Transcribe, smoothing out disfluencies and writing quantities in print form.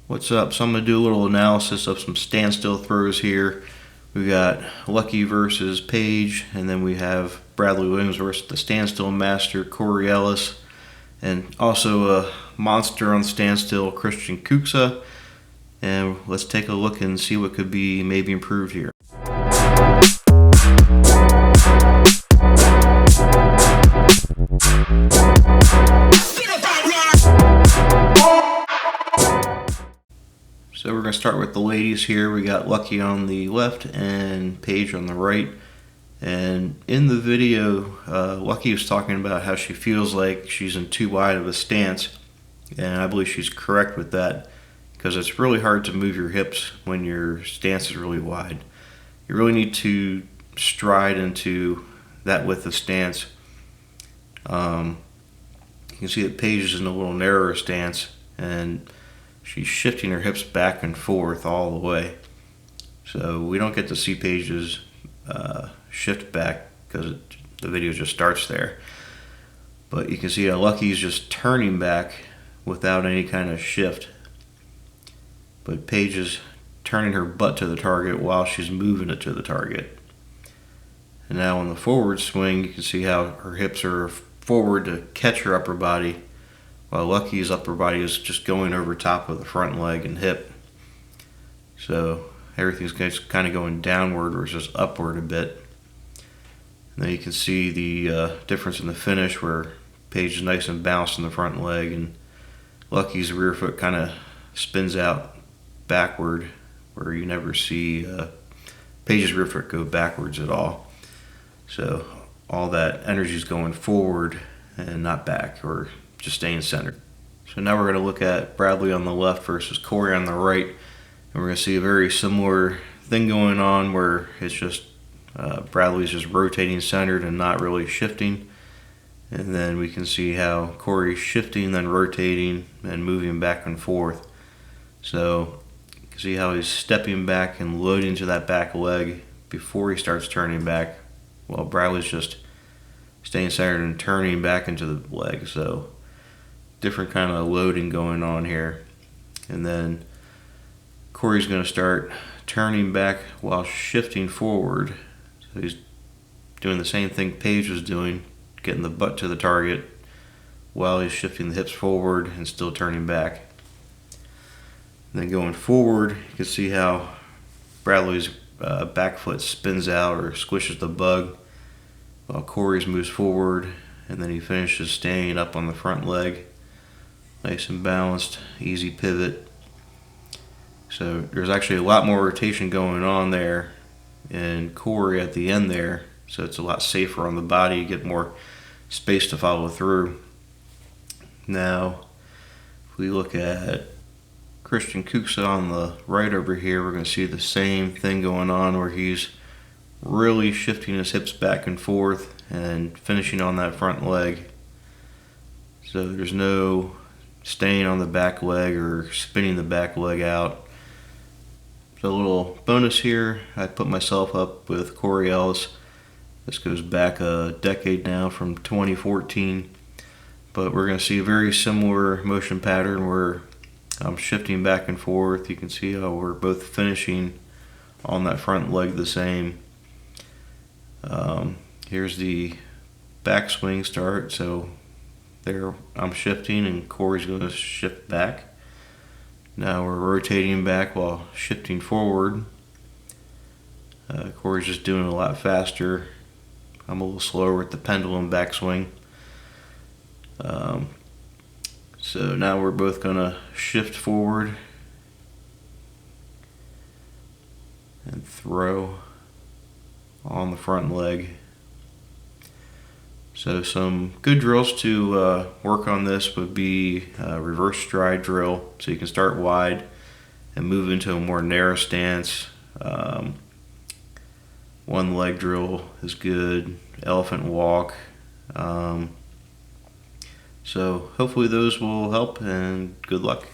What's up? So I'm going to do a little analysis of some standstill throws here. We got Lykke versus Paige, and then we have Bradley Williams versus the standstill master Corey Ellis, and also a monster on standstill, Kristian Kuoksa. And let's take a look and see what could be maybe improved here. So we're going to start with the ladies here. We got Lykke on the left and Paige on the right. And in the video, Lykke was talking about how she feels like she's in too wide of a stance. And I believe she's correct with that, because it's really hard to move your hips when your stance is really wide. You really need to stride into that width of stance. You can see that Paige is in a little narrower stance, and she's shifting her hips back and forth all the way. So we don't get to see Paige's shift back because the video just starts there. But you can see how Lykke's just turning back without any kind of shift. But Paige is turning her butt to the target while she's moving it to the target. And now on the forward swing, you can see how her hips are forward to catch her upper body, while Lykke's upper body is just going over top of the front leg and hip. So everything's kind of going downward versus upward a bit. And then you can see the difference in the finish, where Paige is nice and balanced in the front leg, and Lykke's rear foot kind of spins out backward, where you never see Paige's rear foot go backwards at all. So all that energy is going forward and not back, or just staying centered. So now we're going to look at Bradley on the left versus Corey on the right, and we're going to see a very similar thing going on, where it's just Bradley's just rotating centered and not really shifting. And then we can see how Corey's shifting, then rotating, and moving back and forth. So you can see how he's stepping back and loading to that back leg before he starts turning back, while Bradley's just staying centered and turning back into the leg. So different kind of loading going on here. And then Corey's going to start turning back while shifting forward. So he's doing the same thing Paige was doing, getting the butt to the target while he's shifting the hips forward and still turning back. And then going forward, you can see how Bradley's back foot spins out or squishes the bug, while Corey's moves forward, and then he finishes staying up on the front leg. Nice and balanced, easy pivot. So there's actually a lot more rotation going on there in Corey at the end there, so it's a lot safer on the body. You get more space to follow through. Now, if we look at Kristian Kuoksa on the right over here, we're going to see the same thing going on, where he's really shifting his hips back and forth and finishing on that front leg. So there's no staying on the back leg or spinning the back leg out. So a little bonus here, I put myself up with Corey Ellis. This goes back a decade now, from 2014. But we're going to see a very similar motion pattern where I'm shifting back and forth. You can see how we're both finishing on that front leg the same. Here's the backswing start. So there I'm shifting and Corey's going to shift back. Now we're rotating back while shifting forward. Corey's just doing it a lot faster. I'm a little slower with the pendulum backswing. So now we're both going to shift forward and throw on the front leg. So some good drills to work on this would be a reverse stride drill, so you can start wide and move into a more narrow stance. One leg drill is good, elephant walk. So hopefully those will help, and good luck.